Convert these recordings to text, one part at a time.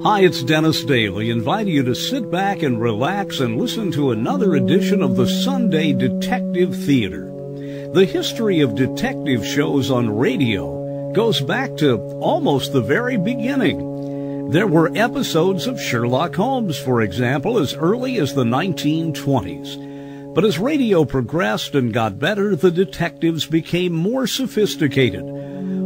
Hi, it's Dennis Daly, inviting you to sit back and relax and listen to another edition of the Sunday Detective Theater. The history of detective shows on radio goes back to almost the very beginning. There were episodes of Sherlock Holmes, for example, as early as the 1920s. But as radio progressed and got better, the detectives became more sophisticated.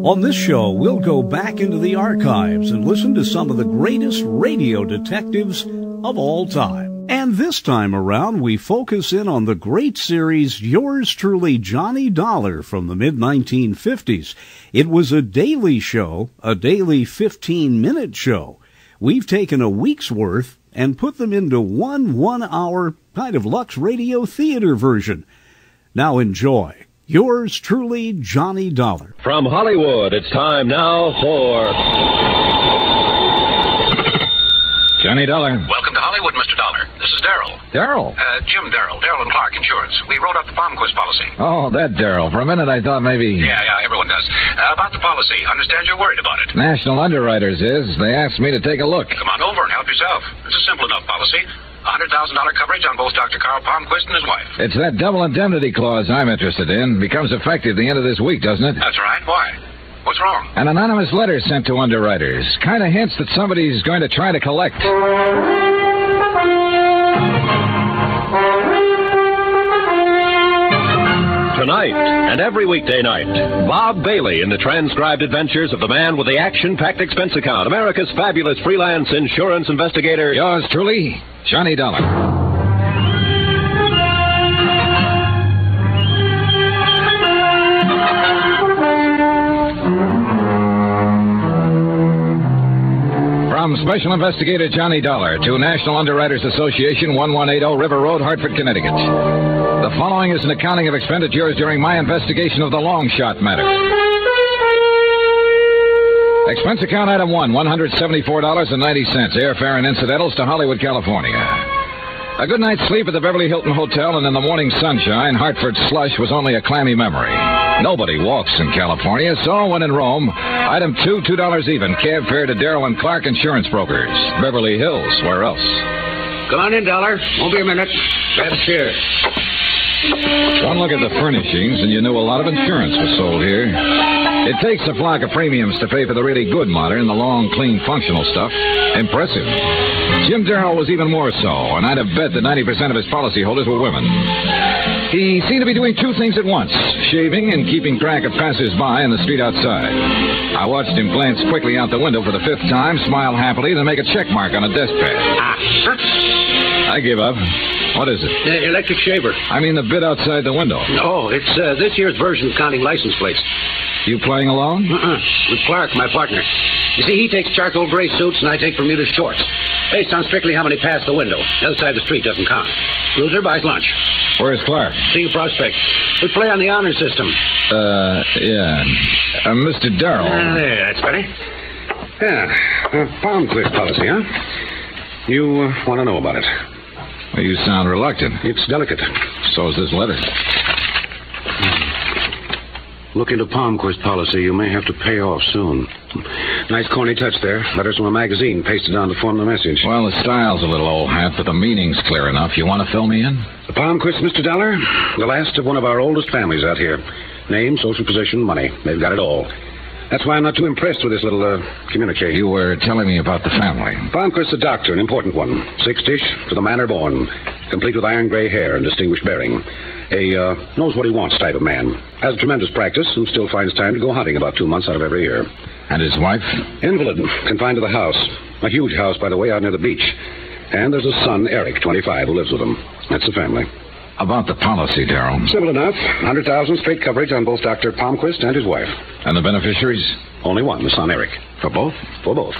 On this show, we'll go back into the archives and listen to some of the greatest radio detectives of all time. And this time around, we focus in on the great series Yours Truly, Johnny Dollar from the mid-1950s. It was a daily show, a daily 15-minute show. We've taken a week's worth and put them into one-hour kind of Lux Radio Theater version. Now enjoy. Yours truly, Johnny Dollar. From Hollywood, it's time now for Johnny Dollar. Welcome to Hollywood, Mr. Dollar. This is Darrell. Darrell? Jim Darrell and Clark Insurance. We wrote up the Palmquist policy. Oh, that Darrell. For a minute I thought maybe... Yeah, everyone does. About the policy, understand you're worried about it. National Underwriters is. They asked me to take a look. Come on over and help yourself. It's a simple enough policy. $100,000 coverage on both Dr. Carl Palmquist and his wife. It's that double indemnity clause I'm interested in. Becomes effective the end of this week, doesn't it? That's right. Why? What's wrong? An anonymous letter sent to underwriters. Kind of hints that somebody's going to try to collect. Tonight and every weekday night, Bob Bailey in the transcribed adventures of the man with the action-packed expense account, America's fabulous freelance insurance investigator. Yours truly, Johnny Dollar. From Special Investigator Johnny Dollar to National Underwriters Association, 1180 River Road, Hartford, Connecticut. The following is an accounting of expenditures during my investigation of the long shot matter. Expense account item 1, $174.90, airfare and incidentals to Hollywood, California. A good night's sleep at the Beverly Hilton Hotel, and in the morning sunshine, Hartford's slush was only a clammy memory. Nobody walks in California, so when in Rome, item 2, $2 even, cab fare to Darrell and Clark Insurance Brokers. Beverly Hills, where else? Come on in, Dollar. Won't be a minute. Grab a chair. One look at the furnishings, and you knew a lot of insurance was sold here. It takes a flock of premiums to pay for the really good modern, the long, clean, functional stuff. Impressive. Jim Darrell was even more so, and I'd have bet that 90% of his policyholders were women. He seemed to be doing two things at once, shaving and keeping track of passers-by in the street outside. I watched him glance quickly out the window for the fifth time, smile happily, then make a check mark on a desk pad. I give up. What is it? Electric shaver. I mean the bit outside the window. No, it's this year's version of counting license plates. You playing alone? With Clark, my partner. You see, he takes charcoal gray suits and I take Bermuda shorts. Based on strictly how many pass the window. The other side of the street doesn't count. Loser buys lunch. Where's Clark? See a prospect. We play on the honor system. Yeah. Mr. Darrell. There, that's better. Yeah. Palmquist policy, huh? You want to know about it? Well, you sound reluctant. It's delicate. So is this letter. Look into Palmquist policy. You may have to pay off soon. Nice corny touch there. Letters from a magazine pasted on to form the message. Well, the style's a little old hat, but the meaning's clear enough. You want to fill me in? The Palmquist, Mr. Dollar? The last of one of our oldest families out here. Name, social position, money. They've got it all. That's why I'm not too impressed with this little, communique. You were telling me about the family. Palmquist's a doctor, an important one. 60-ish, to the manner born. Complete with iron gray hair and distinguished bearing. Knows what he wants type of man. Has a tremendous practice and still finds time to go hunting about 2 months out of every year. And his wife? Invalid, confined to the house. A huge house, by the way, out near the beach. And there's a son, Eric, 25, who lives with him. That's the family. About the policy, Darrell. Simple enough. $100,000 straight coverage on both Dr. Palmquist and his wife. And the beneficiaries? Only one, the son, Eric. For both? For both.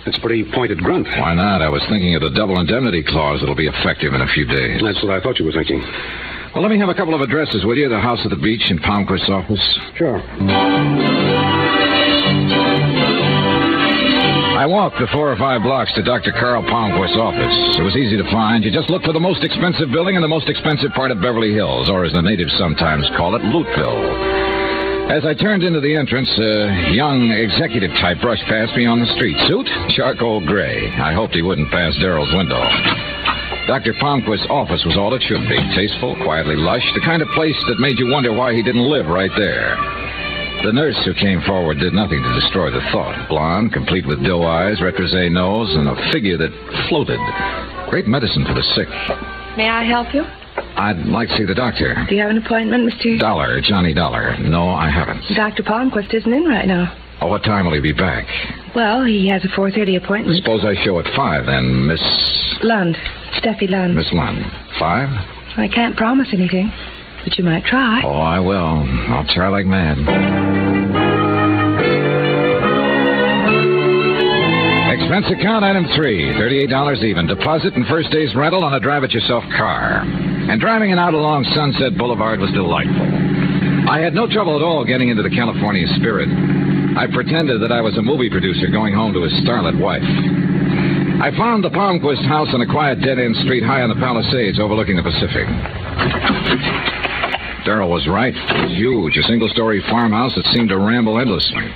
It's a pretty pointed grunt. Why not? I was thinking of the double indemnity clause that'll be effective in a few days. That's what I thought you were thinking. Well, let me have a couple of addresses, will you? The house at the beach and Palmquist's office. Sure. I walked the 4 or 5 blocks to Dr. Carl Palmquist's office. It was easy to find. You just look for the most expensive building in the most expensive part of Beverly Hills, or as the natives sometimes call it, Lootville. As I turned into the entrance, a young executive type brushed past me on the street. Suit? Charcoal gray. I hoped he wouldn't pass Daryl's window. Dr. Palmquist's office was all it should be. Tasteful, quietly lush, the kind of place that made you wonder why he didn't live right there. The nurse who came forward did nothing to destroy the thought. Blonde, complete with doe eyes, retroussé nose, and a figure that floated. Great medicine for the sick. May I help you? I'd like to see the doctor. Do you have an appointment, Mr. Dollar, Johnny Dollar. No, I haven't. Dr. Palmquist isn't in right now. Oh, what time will he be back? Well, he has a 4:30 appointment. Suppose I show at 5, then, Miss... Lund. Steffi Lund. Miss Lund. 5? I can't promise anything, but you might try. Oh, I will. I'll try like mad. Expense account item 3, $38 even. Deposit and first day's rental on a drive-it-yourself car. And driving it out along Sunset Boulevard was delightful. I had no trouble at all getting into the California spirit. I pretended that I was a movie producer going home to his starlet wife. I found the Palmquist house on a quiet dead-end street high on the Palisades overlooking the Pacific. Daryl was right. It was huge, a single-story farmhouse that seemed to ramble endlessly.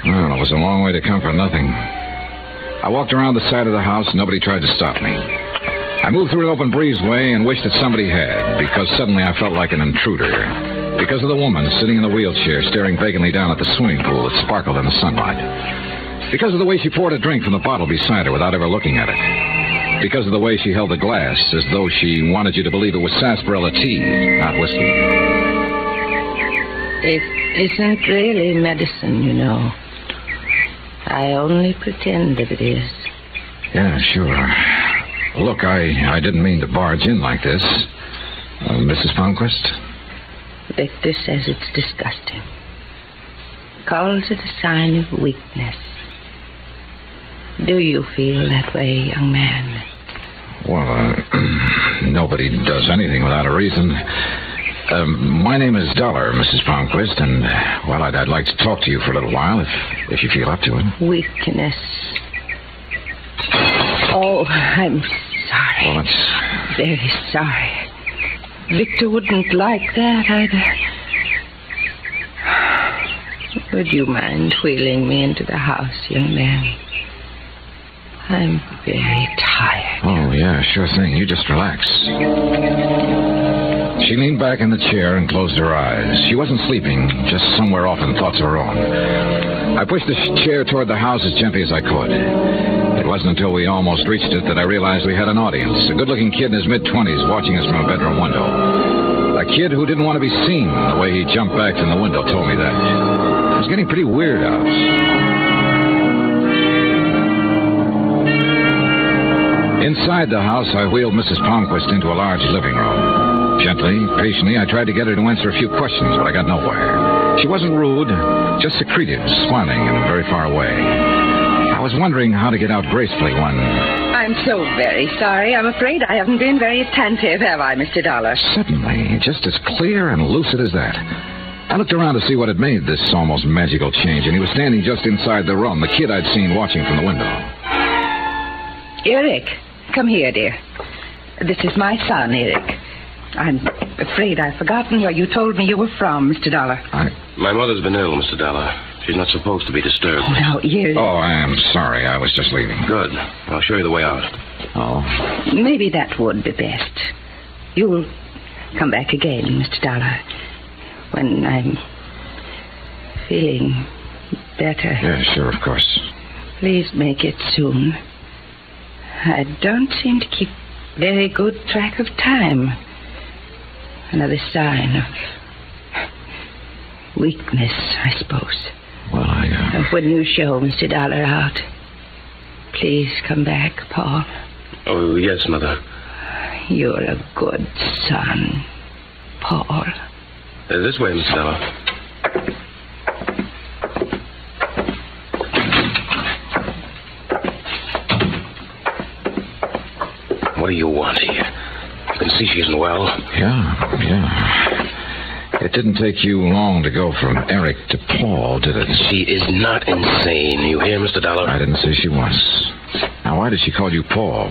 Well, it was a long way to come for nothing. I walked around the side of the house, and nobody tried to stop me. I moved through an open breezeway and wished that somebody had, because suddenly I felt like an intruder. Because of the woman sitting in the wheelchair, staring vacantly down at the swimming pool that sparkled in the sunlight. Because of the way she poured a drink from the bottle beside her without ever looking at it. Because of the way she held the glass, as though she wanted you to believe it was sarsaparilla tea, not whiskey. It isn't really medicine, you know. I only pretend that it is. Yeah, sure. Look, I didn't mean to barge in like this. Mrs. Palmquist? Victor says it's disgusting. Calls it a sign of weakness. Do you feel that way, young man? Well, nobody does anything without a reason. My name is Dollar, Mrs. Palmquist, and, well, I'd like to talk to you for a little while, if you feel up to it. Weakness. Oh, I'm sorry. Well, it's... Very sorry. Victor wouldn't like that either. Would you mind wheeling me into the house, young man? I'm very tired. Oh, yeah, sure thing. You just relax. She leaned back in the chair and closed her eyes. She wasn't sleeping, just somewhere off in thoughts of her own. I pushed the chair toward the house as gently as I could. It wasn't until we almost reached it that I realized we had an audience. A good-looking kid in his mid-20s watching us from a bedroom window. A kid who didn't want to be seen. The way he jumped back from the window told me that. It was getting pretty weird out. Inside the house, I wheeled Mrs. Palmquist into a large living room. Gently, patiently, I tried to get her to answer a few questions, but I got nowhere. She wasn't rude, just secretive, smiling, and very far away. I was wondering how to get out gracefully when... I'm so very sorry. I'm afraid I haven't been very attentive, have I, Mr. Dollar? Suddenly, just as clear and lucid as that. I looked around to see what had made this almost magical change, and he was standing just inside the room, the kid I'd seen watching from the window. Eric, come here, dear. This is my son, Eric. I'm afraid I've forgotten where you told me you were from, Mr. Dollar. My mother's been ill, Mr. Dollar. She's not supposed to be disturbed. Oh, now, Eric. Oh, I am sorry. I was just leaving. Good. I'll show you the way out. Oh. Maybe that would be best. You'll come back again, Mr. Dollar, when I'm feeling better. Yeah, sure, of course. Please make it soon. I don't seem to keep very good track of time. Another sign of weakness, I suppose. Well, When you show Mr. Dollar out, please come back, Paul. Oh, yes, Mother. You're a good son, Paul. This way, Mr. Dollar. What do you want here? You can see she isn't well. Yeah. It didn't take you long to go from Eric to Paul, did it? She is not insane. You hear, Mr. Dollar? I didn't say she was. Now, Now, why did she call you Paul?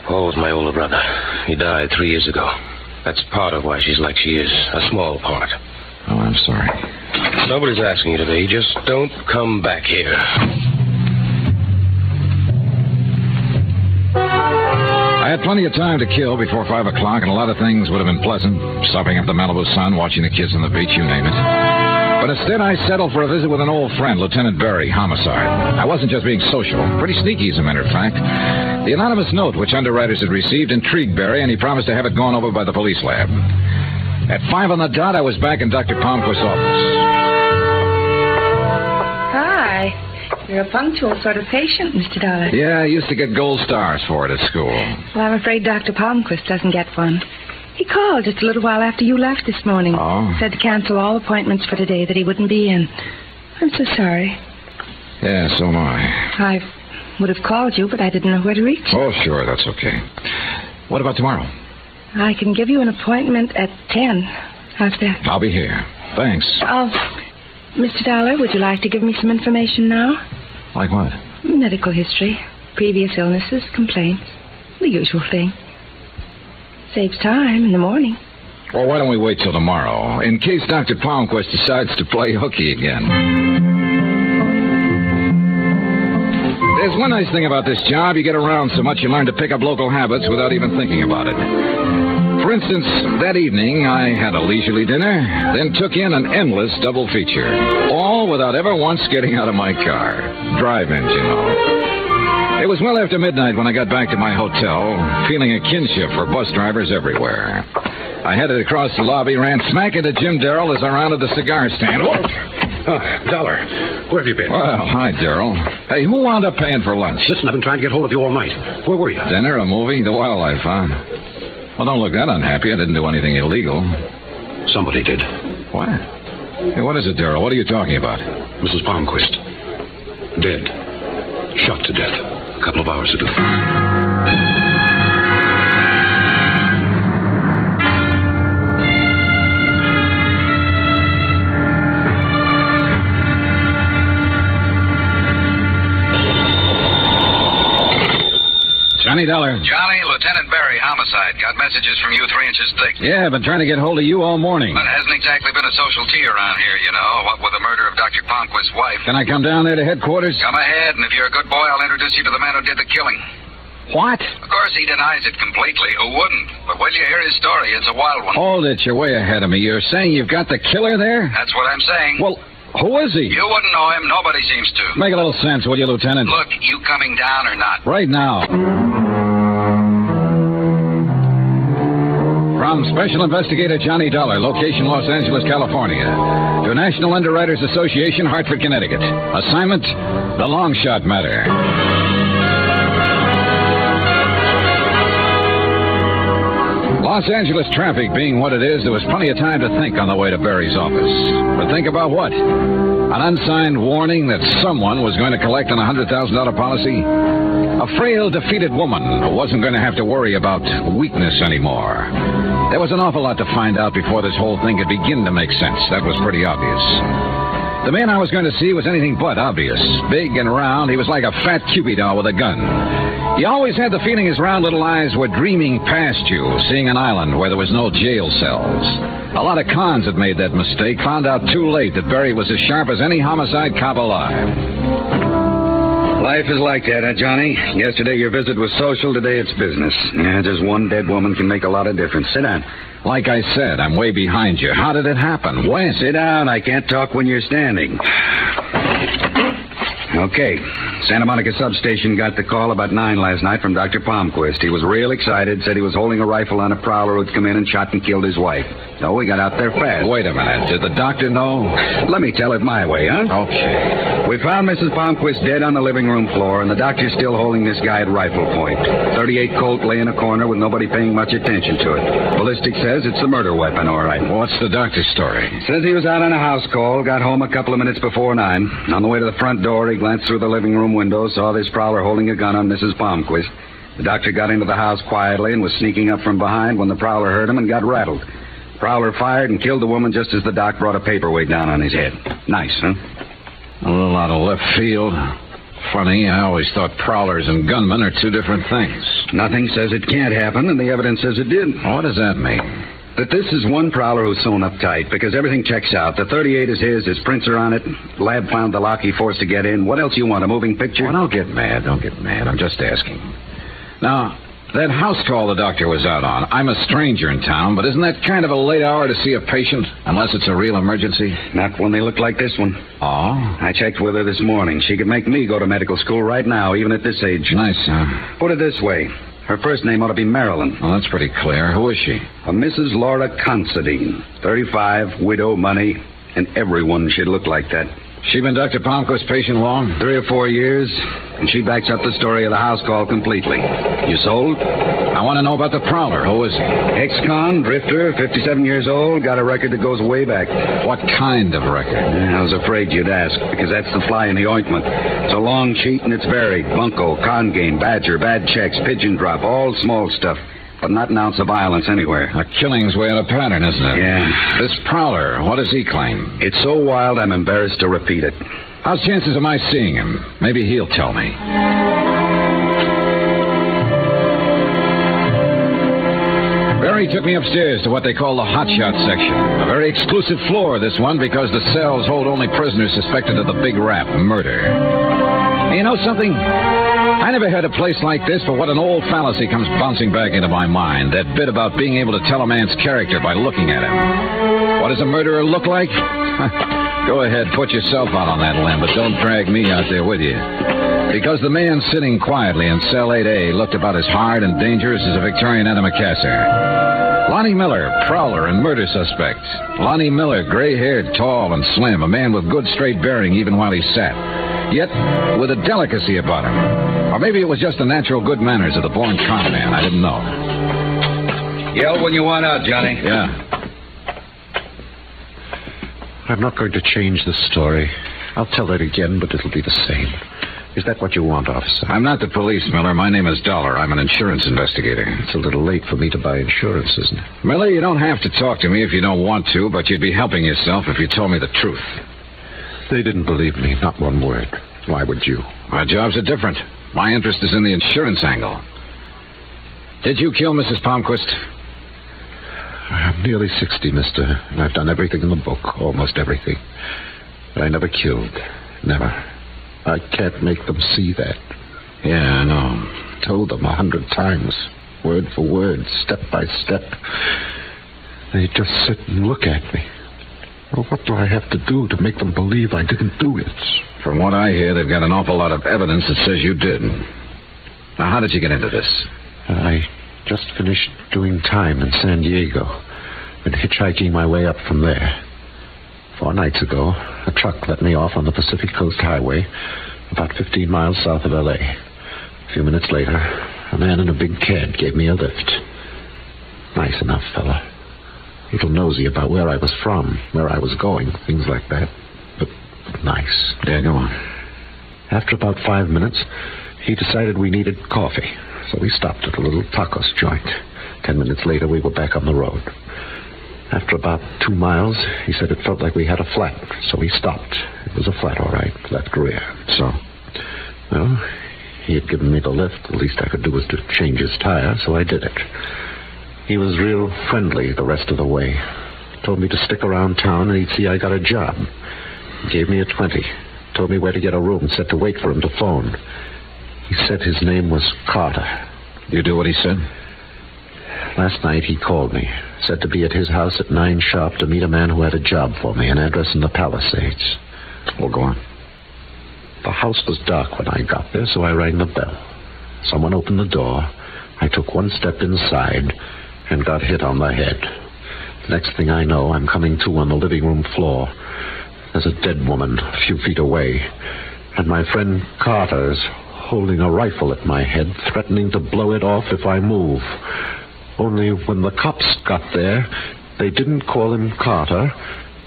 Paul was my older brother. He died 3 years ago. That's part of why she's like she is. A small part. Oh, I'm sorry. Nobody's asking you to be. Just don't come back here. I had plenty of time to kill before 5 o'clock, and a lot of things would have been pleasant. Stopping up the Malibu sun, watching the kids on the beach, you name it. But instead, I settled for a visit with an old friend, Lieutenant Barry, homicide. I wasn't just being social. Pretty sneaky, as a matter of fact. The anonymous note which underwriters had received intrigued Barry, and he promised to have it gone over by the police lab. At 5 on the dot, I was back in Dr. Palmquist's office. Hi. You're a punctual sort of patient, Mr. Dollar. Yeah, I used to get gold stars for it at school. Well, I'm afraid Dr. Palmquist doesn't get one. He called just a little while after you left this morning. Oh? Said to cancel all appointments for today, that he wouldn't be in. I'm so sorry. Yeah, so am I. I would have called you, but I didn't know where to reach you. Oh, sure, that's okay. What about tomorrow? I can give you an appointment at 10. How's that? I'll be here. Thanks. Oh, Mr. Dollar, would you like to give me some information now? Like what? Medical history, previous illnesses, complaints, the usual thing. Saves time in the morning. Well, why don't we wait till tomorrow, in case Dr. Palmquist decides to play hooky again. There's one nice thing about this job. You get around so much you learn to pick up local habits without even thinking about it. For instance, that evening I had a leisurely dinner, then took in an endless double feature. All without ever once getting out of my car. Drive-ins, you know. It was well after midnight when I got back to my hotel, feeling a kinship for bus drivers everywhere. I headed across the lobby, ran smack into Jim Darrell as I rounded the cigar stand. Oh, Dollar, where have you been? Well, hi, Darrell. Hey, who wound up paying for lunch? Listen, I've been trying to get hold of you all night. Where were you? Dinner, a movie, the wildlife, huh? Well, don't look that unhappy. I didn't do anything illegal. Somebody did. What? Hey, what is it, Darrell? What are you talking about? Mrs. Palmquist. Dead. Shot to death. A couple of hours ago. Johnny Dollar. Johnny, Lieutenant Barry, homicide. Got messages from you 3 inches thick. Yeah, been trying to get hold of you all morning. But it hasn't exactly been a social tea around here, you know, what with the murder of Dr. Palmquist's wife. Can I come down there to headquarters? Come ahead, and if you're a good boy, I'll introduce you to the man who did the killing. What? Of course, he denies it completely. Who wouldn't? But wait till you hear his story. It's a wild one. Hold it, you're way ahead of me. You're saying you've got the killer there? That's what I'm saying. Well, who is he? You wouldn't know him. Nobody seems to. Make a little sense, will you, Lieutenant? Look, you coming down or not? Right now. From Special Investigator Johnny Dollar, location Los Angeles, California, to National Underwriters Association, Hartford, Connecticut. Assignment, the long shot matter. Los Angeles traffic being what it is, there was plenty of time to think on the way to Barry's office. But think about what? An unsigned warning that someone was going to collect on a $100,000 policy? A frail, defeated woman who wasn't going to have to worry about weakness anymore. There was an awful lot to find out before this whole thing could begin to make sense. That was pretty obvious. The man I was going to see was anything but obvious. Big and round, he was like a fat Cupid doll with a gun. You always had the feeling his round little eyes were dreaming past you, seeing an island where there was no jail cells. A lot of cons had made that mistake, found out too late that Barry was as sharp as any homicide cop alive. Life is like that, huh, Johnny? Yesterday your visit was social, today it's business. Yeah, just one dead woman can make a lot of difference. Sit down. Like I said, I'm way behind you. How did it happen? When? Sit down. I can't talk when you're standing. Okay. Santa Monica substation got the call about 9 last night from Dr. Palmquist. He was real excited, said he was holding a rifle on a prowler who'd come in and shot and killed his wife. So we got out there fast. Wait a minute. Did the doctor know? Let me tell it my way, huh? Okay. We found Mrs. Palmquist dead on the living room floor, and the doctor's still holding this guy at rifle point. .38 Colt lay in a corner with nobody paying much attention to it. Ballistic says it's a murder weapon, all right. What's the doctor's story? Says he was out on a house call, got home a couple of minutes before 9. On the way to the front door, he glanced through the living room window, saw this prowler holding a gun on Mrs. Palmquist. The doctor got into the house quietly and was sneaking up from behind when the prowler heard him and got rattled. Prowler fired and killed the woman just as the doc brought a paperweight down on his head. Nice, huh? A little out of left field. Funny, I always thought prowlers and gunmen are two different things. Nothing says it can't happen, and the evidence says it did. What does that mean? That this is one prowler who's sewn up tight, because everything checks out. The .38 is his prints are on it. Lab found the lock he forced to get in. What else you want, a moving picture? Well, don't get mad. I'm just asking. Now, that house call the doctor was out on. I'm a stranger in town, but isn't that kind of a late hour to see a patient? Unless it's a real emergency? Not when they look like this one. Oh? I checked with her this morning. She could make me go to medical school right now, even at this age. Nice, huh? Put it this way. Her first name ought to be Marilyn. Well, that's pretty clear. Who is she? A Mrs. Laura Considine. 35, widow, money, and everyone should look like that. She been Dr. Palmquist's patient long? 3 or 4 years, and she backs up the story of the house call completely. You sold? I want to know about the prowler. Who is he? Ex-con, drifter, 57 years old, got a record that goes way back. What kind of record? I was afraid you'd ask, because that's the fly in the ointment. It's a long cheat, and it's varied. Bunco, con game, badger, bad checks, pigeon drop, all small stuff. But not an ounce of violence anywhere. A killing's way out of pattern, isn't it? Yeah. This prowler, what does he claim? It's so wild, I'm embarrassed to repeat it. How's chances of my seeing him? Maybe he'll tell me. Barry took me upstairs to what they call the hotshot section. A very exclusive floor, this one, because the cells hold only prisoners suspected of the big rap, murder. And you know something? I never had a place like this, but what an old fallacy comes bouncing back into my mind. That bit about being able to tell a man's character by looking at him. What does a murderer look like? Go ahead, put yourself out on that limb, but don't drag me out there with you. Because the man sitting quietly in cell 8A looked about as hard and dangerous as a Victorian antimacassar. Lonnie Miller, prowler and murder suspect. Lonnie Miller, gray-haired, tall and slim, a man with good straight bearing even while he sat. Yet with a delicacy about him. Or maybe it was just the natural good manners of the born con man. I didn't know. Yell when you want out, Johnny. Yeah. I'm not going to change the story. I'll tell it again, but it'll be the same. Is that what you want, officer? I'm not the police, Miller. My name is Dollar. I'm an insurance investigator. It's a little late for me to buy insurance, isn't it? Miller, you don't have to talk to me if you don't want to, but you'd be helping yourself if you told me the truth. They didn't believe me, not one word. Why would you? My jobs are different. My interest is in the insurance angle. Did you kill Mrs. Palmquist? I'm nearly 60, mister, and I've done everything in the book, almost everything. But I never killed. Never. I can't make them see that. Yeah, I know. Told them 100 times, word for word, step by step. They just sit and look at me. Well, what do I have to do to make them believe I didn't do it? From what I hear, they've got an awful lot of evidence that says you did. Now, how did you get into this? I just finished doing time in San Diego and hitchhiking my way up from there. 4 nights ago, a truck let me off on the Pacific Coast Highway, about 15 miles south of L.A. A few minutes later, a man in a big cab gave me a lift. Nice enough fella. A little nosy about where I was from, where I was going, things like that. But nice. Yeah, go on. After about 5 minutes, he decided we needed coffee, so we stopped at a little tacos joint. 10 minutes later, we were back on the road. After about 2 miles, he said it felt like we had a flat, so we stopped. It was a flat, all right, flat rear. So? Well, he had given me the lift. The least I could do was to change his tire, so I did it. He was real friendly the rest of the way. Told me to stick around town and he'd see I got a job. He gave me a 20. Told me where to get a room, said to wait for him to phone. He said his name was Carter. You do what he said? Last night he called me. Said to be at his house at 9 sharp to meet a man who had a job for me, an address in the Palisades. Well, go on. The house was dark when I got there, so I rang the bell. Someone opened the door. I took 1 step inside and got hit on the head. Next thing I know, I'm coming to on the living room floor. There's a dead woman a few feet away, and my friend Carter's holding a rifle at my head, threatening to blow it off if I move. Only when the cops got there, they didn't call him Carter,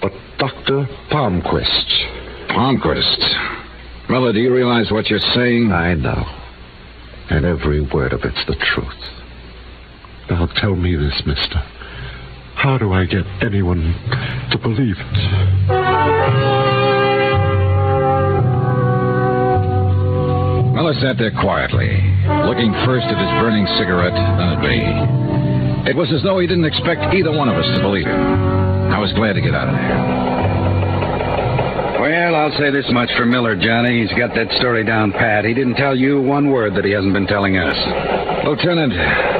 but Dr. Palmquist. Palmquist? Miller, do you realize what you're saying? I know. And every word of it's the truth. Now tell me this, mister. How do I get anyone to believe it? Miller sat there quietly, looking first at his burning cigarette, then at me. It was as though he didn't expect either one of us to believe him. I was glad to get out of there. Well, I'll say this much for Miller, Johnny. He's got that story down pat. He didn't tell you one word that he hasn't been telling us. Lieutenant,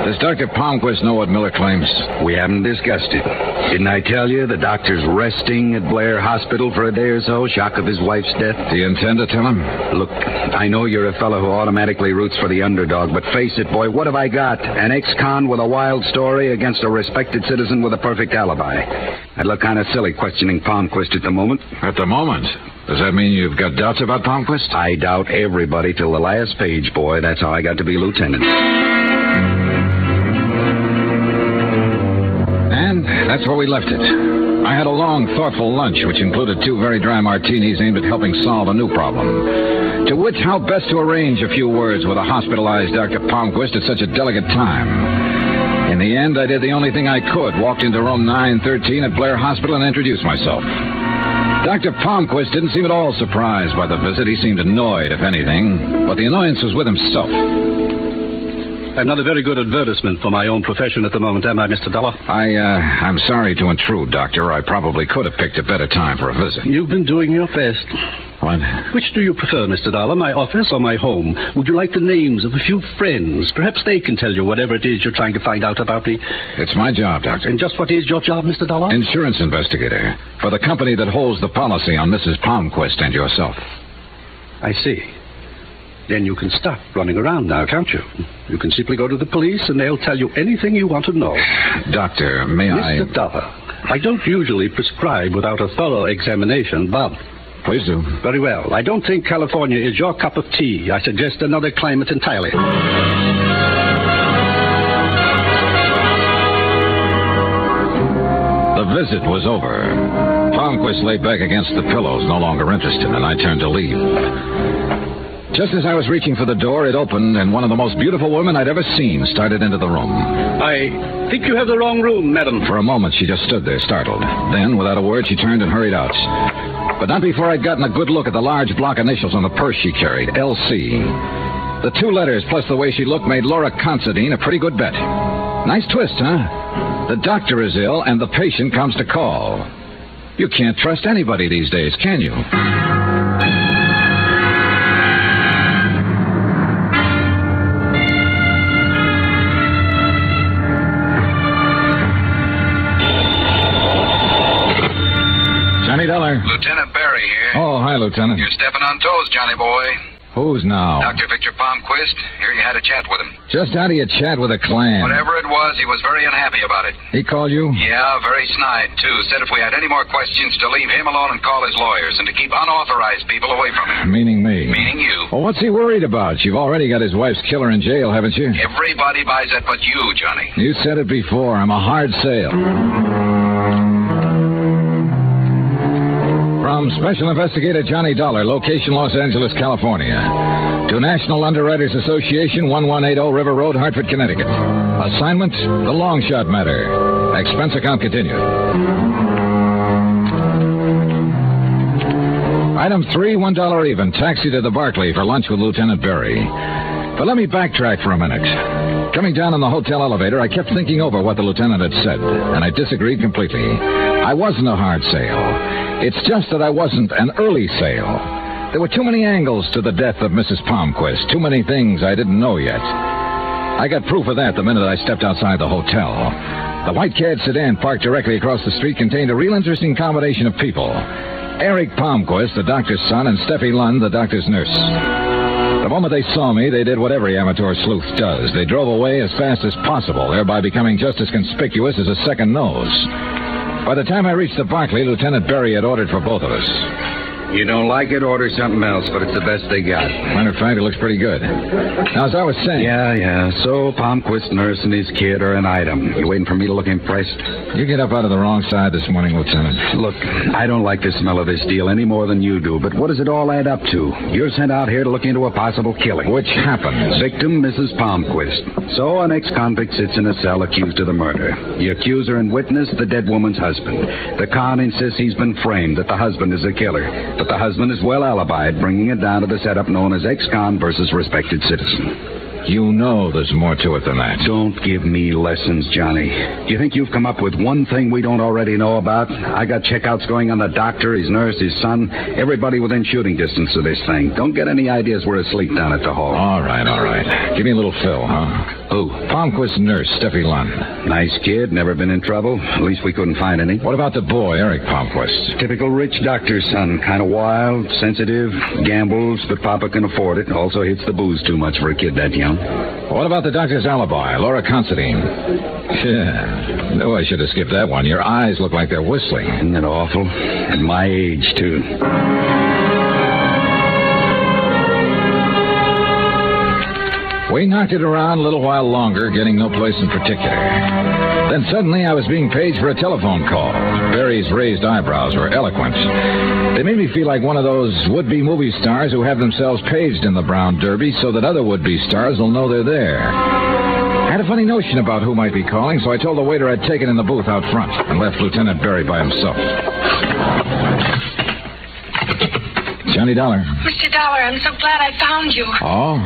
does Dr. Palmquist know what Miller claims? We haven't discussed it. Didn't I tell you the doctor's resting at Blair Hospital for a day or so, shock of his wife's death? Do you intend to tell him? Look, I know you're a fellow who automatically roots for the underdog, but face it, boy, what have I got? An ex-con with a wild story against a respected citizen with a perfect alibi. I'd look kind of silly questioning Palmquist at the moment. At the moment? Does that mean you've got doubts about Palmquist? I doubt everybody till the last page, boy. That's how I got to be lieutenant. And that's where we left it. I had a long, thoughtful lunch, which included 2 very dry martinis aimed at helping solve a new problem. To which, how best to arrange a few words with a hospitalized Dr. Palmquist at such a delicate time. In the end, I did the only thing I could. Walked into room 913 at Blair Hospital and introduced myself. Dr. Palmquist didn't seem at all surprised by the visit. He seemed annoyed, if anything. But the annoyance was with himself. I'm not a very good advertisement for my own profession at the moment, am I, Mr. Dollar? I'm sorry to intrude, Doctor. I probably could have picked a better time for a visit. You've been doing your best. What? Which do you prefer, Mr. Dollar, my office or my home? Would you like the names of a few friends? Perhaps they can tell you whatever it is you're trying to find out about me. It's my job, Doctor. And just what is your job, Mr. Dollar? Insurance investigator for the company that holds the policy on Mrs. Palmquist and yourself. I see. Then you can stop running around now, can't you? You can simply go to the police and they'll tell you anything you want to know. Doctor, may I... Mr. Dollar, I don't usually prescribe without a thorough examination, but... Please do. Very well. I don't think California is your cup of tea. I suggest another climate entirely. The visit was over. Palmquist lay back against the pillows, no longer interested, and I turned to leave. Just as I was reaching for the door, it opened, and one of the most beautiful women I'd ever seen started into the room. I think you have the wrong room, madam. For a moment, she just stood there, startled. Then, without a word, she turned and hurried out. But not before I'd gotten a good look at the large block initials on the purse she carried, LC. The 2 letters, plus the way she looked, made Laura Considine a pretty good bet. Nice twist, huh? The doctor is ill, and the patient comes to call. You can't trust anybody these days, can you? Johnny Dollar. Lieutenant Barry here. Oh, hi, Lieutenant. You're stepping on toes, Johnny boy. Who's now? Dr. Victor Palmquist. Here you had a chat with him. Just out of your chat with a clan. Whatever it was, he was very unhappy about it. He called you? Yeah, very snide, too. Said if we had any more questions, to leave him alone and call his lawyers, and to keep unauthorized people away from him. Meaning me? Meaning you. Well, what's he worried about? You've already got his wife's killer in jail, haven't you? Everybody buys that but you, Johnny. You said it before. I'm a hard sale. From Special Investigator Johnny Dollar, location Los Angeles, California. To National Underwriters Association, 1180 River Road, Hartford, Connecticut. Assignment, the long shot matter. Expense account continued. Item 3, $1 even. Taxi to the Barclay for lunch with Lieutenant Barry. But let me backtrack for a minute. Coming down in the hotel elevator, I kept thinking over what the lieutenant had said, and I disagreed completely. I wasn't a hard sale. It's just that I wasn't an early sale. There were too many angles to the death of Mrs. Palmquist, too many things I didn't know yet. I got proof of that the minute I stepped outside the hotel. The white cab sedan parked directly across the street contained a real interesting combination of people. Eric Palmquist, the doctor's son, and Steffi Lund, the doctor's nurse. The moment they saw me, they did what every amateur sleuth does. They drove away as fast as possible, thereby becoming just as conspicuous as a second nose. By the time I reached the Barclay, Lieutenant Barry had ordered for both of us. You don't like it, order something else, but it's the best they got. Matter of fact, it looks pretty good. Now, as I was saying... Yeah. So, Palmquist nurse and his kid are an item. You waiting for me to look impressed? You get up out of the wrong side this morning, Lieutenant. Look, I don't like the smell of this deal any more than you do, but what does it all add up to? You're sent out here to look into a possible killing. Which happens. Victim, Mrs. Palmquist. So, an ex-convict sits in a cell accused of the murder. The accuser and witness, the dead woman's husband. The con insists he's been framed, that the husband is the killer. But the husband is well alibied, bringing it down to the setup known as ex-con versus respected citizen. You know there's more to it than that. Don't give me lessons, Johnny. You think you've come up with one thing we don't already know about? I got checkouts going on the doctor, his nurse, his son, everybody within shooting distance of this thing. Don't get any ideas we're asleep down at the hall. All right. Give me a little fill, huh? Who? Palmquist's nurse, Steffi Lund. Nice kid, never been in trouble. At least we couldn't find any. What about the boy, Eric Palmquist? Typical rich doctor's son. Kind of wild, sensitive, gambles, but Papa can afford it. Also hits the booze too much for a kid that young. What about the doctor's alibi, Laura Considine? Yeah, no, I should have skipped that one. Your eyes look like they're whistling. Isn't it awful? At my age, too. We knocked it around a little while longer, getting no place in particular. Then suddenly I was being paged for a telephone call. Barry's raised eyebrows were eloquent. They made me feel like one of those would-be movie stars who have themselves paged in the Brown Derby so that other would-be stars will know they're there. I had a funny notion about who might be calling, so I told the waiter I'd taken in the booth out front and left Lieutenant Barry by himself. Johnny Dollar. Mr. Dollar, I'm so glad I found you. Oh?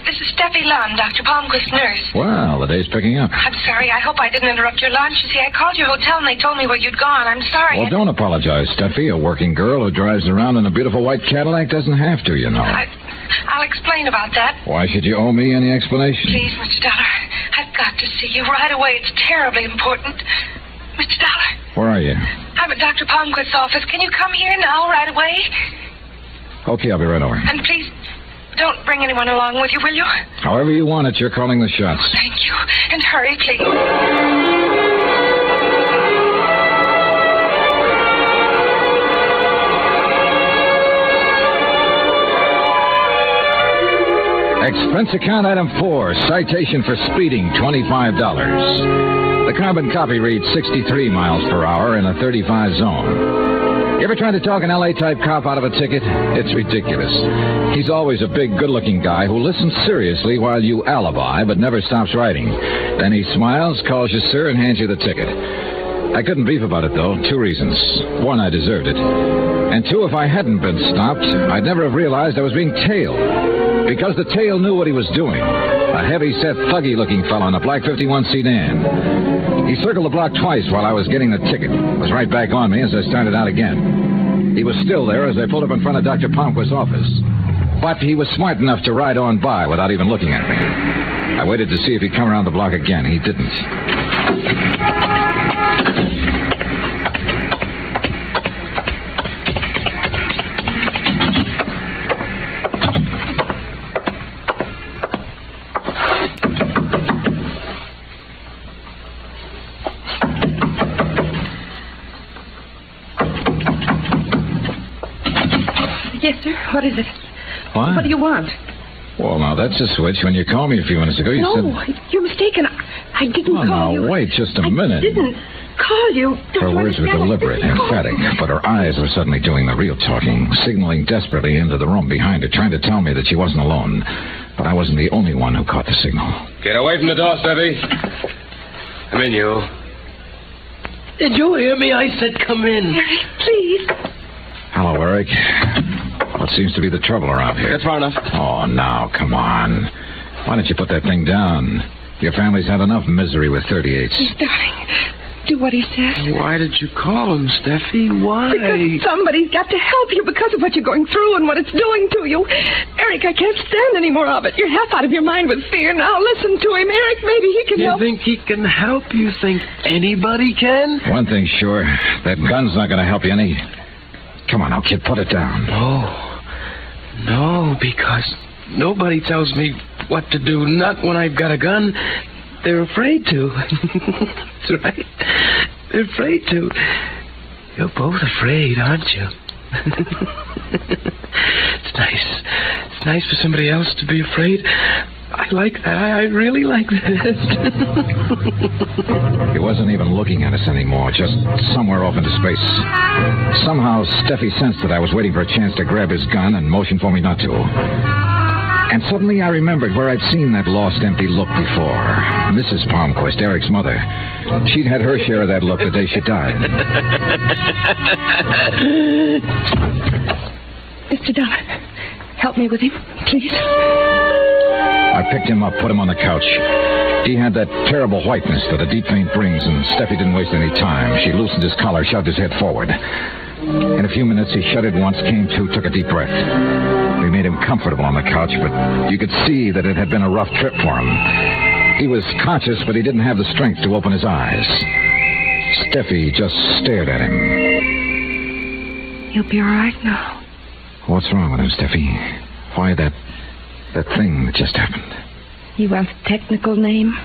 This is Steffi Lund, Dr. Palmquist's nurse. Well, the day's picking up. I'm sorry. I hope I didn't interrupt your lunch. You see, I called your hotel and they told me where you'd gone. I'm sorry. Well, don't apologize, Steffi. A working girl who drives around in a beautiful white Cadillac doesn't have to, you know. I'll explain about that. Why should you owe me any explanation? Please, Mr. Dollar, I've got to see you right away. It's terribly important. Mr. Dollar. Where are you? I'm at Dr. Palmquist's office. Can you come here now, right away? Okay, I'll be right over. And please, don't bring anyone along with you, will you? However you want it, you're calling the shots. Thank you. And hurry, please. Expense account item 4, citation for speeding, $25. The carbon copy reads 63 miles per hour in a 35 zone. You ever tried to talk an L.A.-type cop out of a ticket? It's ridiculous. He's always a big, good-looking guy who listens seriously while you alibi, but never stops writing. Then he smiles, calls you sir, and hands you the ticket. I couldn't beef about it, though. 2 reasons. 1, I deserved it. And 2, if I hadn't been stopped, I'd never have realized I was being tailed. Because the tail knew what he was doing. A heavy-set, thuggy-looking fellow in a black 51 sedan. He circled the block twice while I was getting the ticket. Was right back on me as I started out again. He was still there as I pulled up in front of Dr. Palmquist's office. But he was smart enough to ride on by without even looking at me. I waited to see if he'd come around the block again. He didn't. Yes, sir. What is it? What? What do you want? Well, now, that's a switch. When you called me a few minutes ago, you said... No, you're mistaken. I didn't Well, call now, you. wait just a minute. I didn't call you. Don't Her you words were understand? deliberate, emphatic, but her eyes were suddenly doing the real talking, signaling desperately into the room behind her, trying to tell me that she wasn't alone. But I wasn't the only one who caught the signal. Get away from the door, Steffi. Come in, you. Did you hear me? I said come in. Please. Hello, Eric. What seems to be the trouble around here? That's far enough. Oh, now, come on. Why don't you put that thing down? Your family's had enough misery with 38s. Darling, do what he says. Why did you call him, Steffi? Why? Because somebody's got to help you because of what you're going through and what it's doing to you. Eric, I can't stand any more of it. You're half out of your mind with fear. Now listen to him. Eric, maybe he can You help. think he can help? You think anybody can? One thing's sure. That gun's not going to help you any. Come on now, kid, put it down. No, because nobody tells me what to do. Not when I've got a gun. They're afraid to. That's right. They're afraid to. You're both afraid, aren't you? It's nice. It's nice for somebody else to be afraid. I like that. I really like that. He wasn't even looking at us anymore, just somewhere off into space. Somehow, Steffi sensed that I was waiting for a chance to grab his gun and motioned for me not to. And suddenly I remembered where I'd seen that lost, empty look before. Mrs. Palmquist, Eric's mother. She'd had her share of that look the day she died. Mr. Dollar, help me with him, please. I picked him up, put him on the couch. He had that terrible whiteness that a deep faint brings, and Steffi didn't waste any time. She loosened his collar, shoved his head forward. In a few minutes, he shuddered once, came to, took a deep breath. We made him comfortable on the couch, but you could see that it had been a rough trip for him. He was conscious, but he didn't have the strength to open his eyes. Steffi just stared at him. He'll be all right now. What's wrong with him, Steffi? Why that thing that just happened? You want the technical name?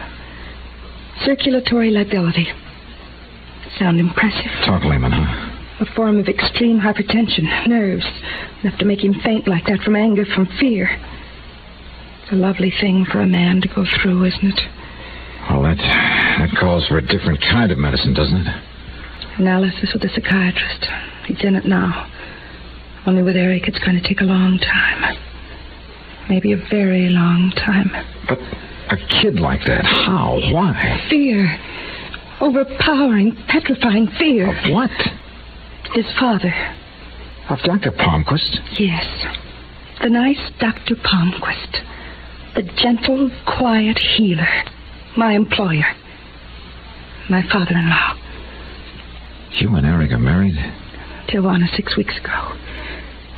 Circulatory liability. Sound impressive? Talk layman, huh? A form of extreme hypertension, nerves, enough to make him faint like that from anger, from fear. It's a lovely thing for a man to go through, isn't it? Well, that calls for a different kind of medicine, doesn't it? Analysis with a psychiatrist. He's in it now. Only with Eric, it's going to take a long time. Maybe a very long time. But a kid like that, how? Why? Fear. Overpowering, petrifying fear. Of what? His father. Of Dr. Palmquist? Yes. The nice Dr. Palmquist. The gentle, quiet healer. My employer. My father-in-law. You and Eric are married? Tijuana 6 weeks ago.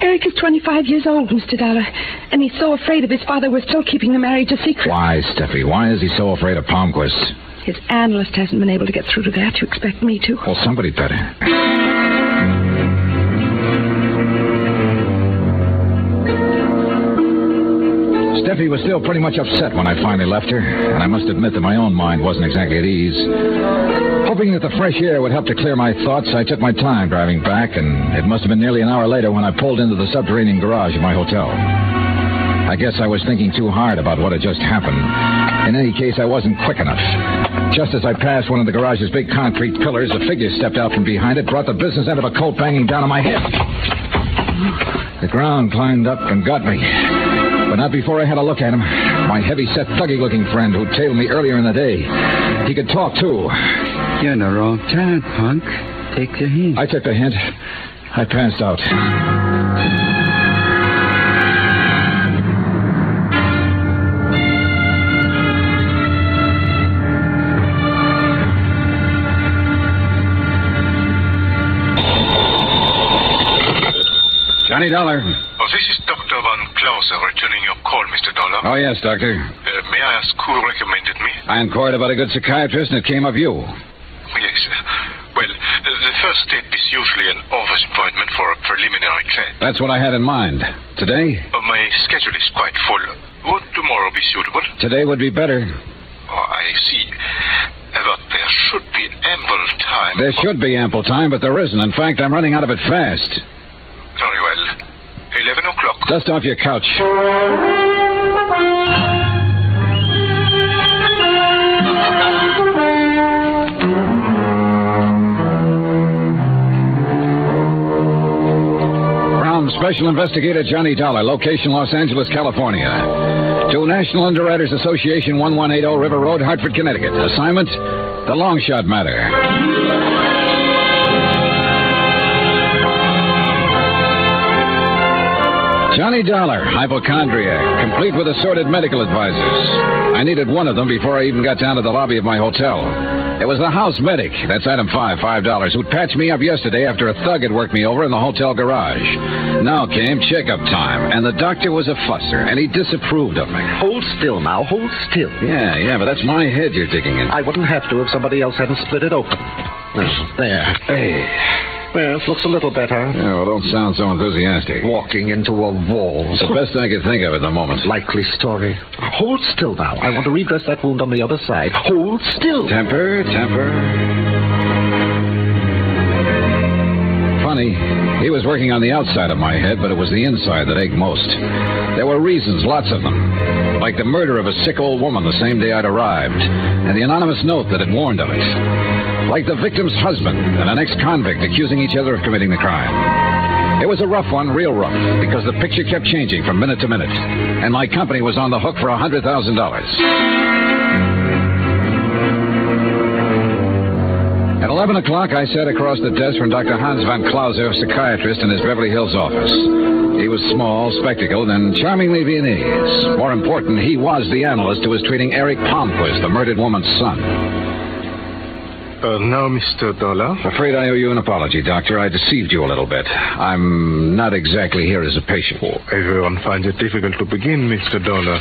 Eric is 25 years old, Mr. Dollar, and he's so afraid of his father we're still keeping the marriage a secret. Why, Steffi? Why is he so afraid of Palmquist? His analyst hasn't been able to get through to that. You expect me to? Well, somebody better. Steffi was still pretty much upset when I finally left her, and I must admit that my own mind wasn't exactly at ease. Hoping that the fresh air would help to clear my thoughts, I took my time driving back, and it must have been nearly an hour later when I pulled into the subterranean garage of my hotel. I guess I was thinking too hard about what had just happened. In any case, I wasn't quick enough. Just as I passed one of the garage's big concrete pillars, a figure stepped out from behind it, brought the business end of a coat banging down on my head. The ground climbed up and got me. But not before I had a look at him. My heavy-set, thuggy-looking friend who tailed me earlier in the day. He could talk, too. You're in the wrong town, punk. Take the hint. I took the hint. I passed out. Johnny Dollar. Oh, this is Dr. Van Clausen returning your call, Mr. Dollar. Oh, yes, Doctor. May I ask who recommended me? I inquired about a good psychiatrist, and it came of you. Yes. Well, the first step is usually an office appointment for a preliminary chat. That's what I had in mind. Today? My schedule is quite full. Would tomorrow be suitable? Today would be better. Oh, I see. But there should be ample time. There should be ample time, but there isn't. In fact, I'm running out of it fast. Very well. 11 o'clock. Dust off your couch. From Special Investigator Johnny Dollar, location Los Angeles, California. To National Underwriters Association, 1180 River Road, Hartford, Connecticut. Assignment, the long shot matter. Johnny Dollar, hypochondriac, complete with assorted medical advisors. I needed one of them before I even got down to the lobby of my hotel. It was the house medic, that's item 5, $5, who'd patched me up yesterday after a thug had worked me over in the hotel garage. Now came checkup time, and the doctor was a fusser, and he disapproved of me. Hold still now, hold still. Yeah, but that's my head you're digging in. I wouldn't have to if somebody else hadn't split it open. There. Hey. Well, it looks a little better. Yeah, well, don't sound so enthusiastic. Walking into a wall. It's the best I could think of at the moment. Likely story. Hold still now. I want to redress that wound on the other side. Hold still. Temper. Funny, he was working on the outside of my head, but it was the inside that ached most. There were reasons, lots of them. Like the murder of a sick old woman the same day I'd arrived, and the anonymous note that had warned of it. Like the victim's husband and an ex-convict accusing each other of committing the crime. It was a rough one, real rough, because the picture kept changing from minute to minute, and my company was on the hook for $100,000. At 11 o'clock, I sat across the desk from Dr. Hans van Clauser, psychiatrist, in his Beverly Hills office. He was small, spectacled, and charmingly Viennese. More important, he was the analyst who was treating Eric Palmquist, the murdered woman's son. Now, Mr. Dollar. Afraid I owe you an apology, Doctor. I deceived you a little bit. I'm not exactly here as a patient. Everyone finds it difficult to begin, Mr. Dollar.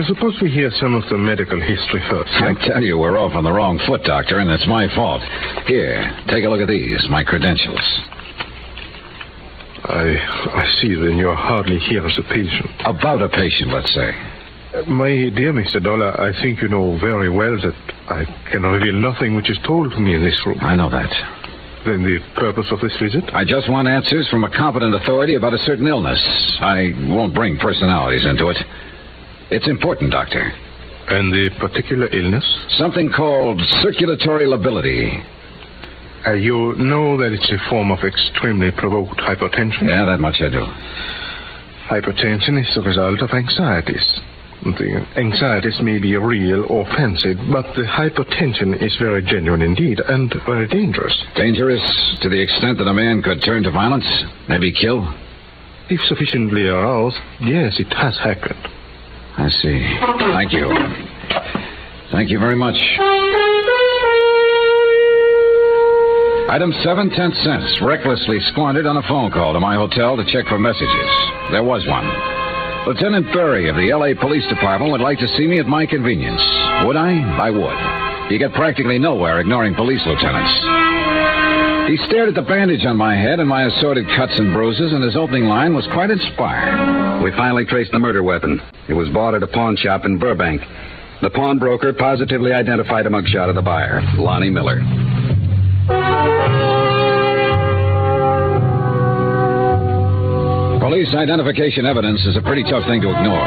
Suppose we hear some of the medical history first. I tell you, we're off on the wrong foot, Doctor, and it's my fault. Here, take a look at these, my credentials. I see then you're hardly here as a patient. About a patient, let's say. My dear Mr. Dollar, I think you know very well that I can reveal nothing which is told to me in this room. I know that. Then the purpose of this visit? I just want answers from a competent authority about a certain illness. I won't bring personalities into it. It's important, Doctor. And the particular illness? Something called circulatory lability. You know that it's a form of extremely provoked hypertension? Yeah, that much I do. Hypertension is the result of anxieties. The anxieties may be real or fancied, but the hypertension is very genuine indeed, and very dangerous. Dangerous to the extent that a man could turn to violence, maybe kill? If sufficiently aroused, yes, it has happened. I see. Thank you. Thank you very much. Item 7, 10 cents, recklessly squandered on a phone call to my hotel to check for messages. There was one. Lieutenant Berry of the L.A. Police Department would like to see me at my convenience. Would I? I would. You get practically nowhere ignoring police lieutenants. He stared at the bandage on my head and my assorted cuts and bruises, and his opening line was quite inspired. We finally traced the murder weapon. It was bought at a pawn shop in Burbank. The pawnbroker positively identified a mugshot of the buyer, Lonnie Miller. Police identification evidence is a pretty tough thing to ignore.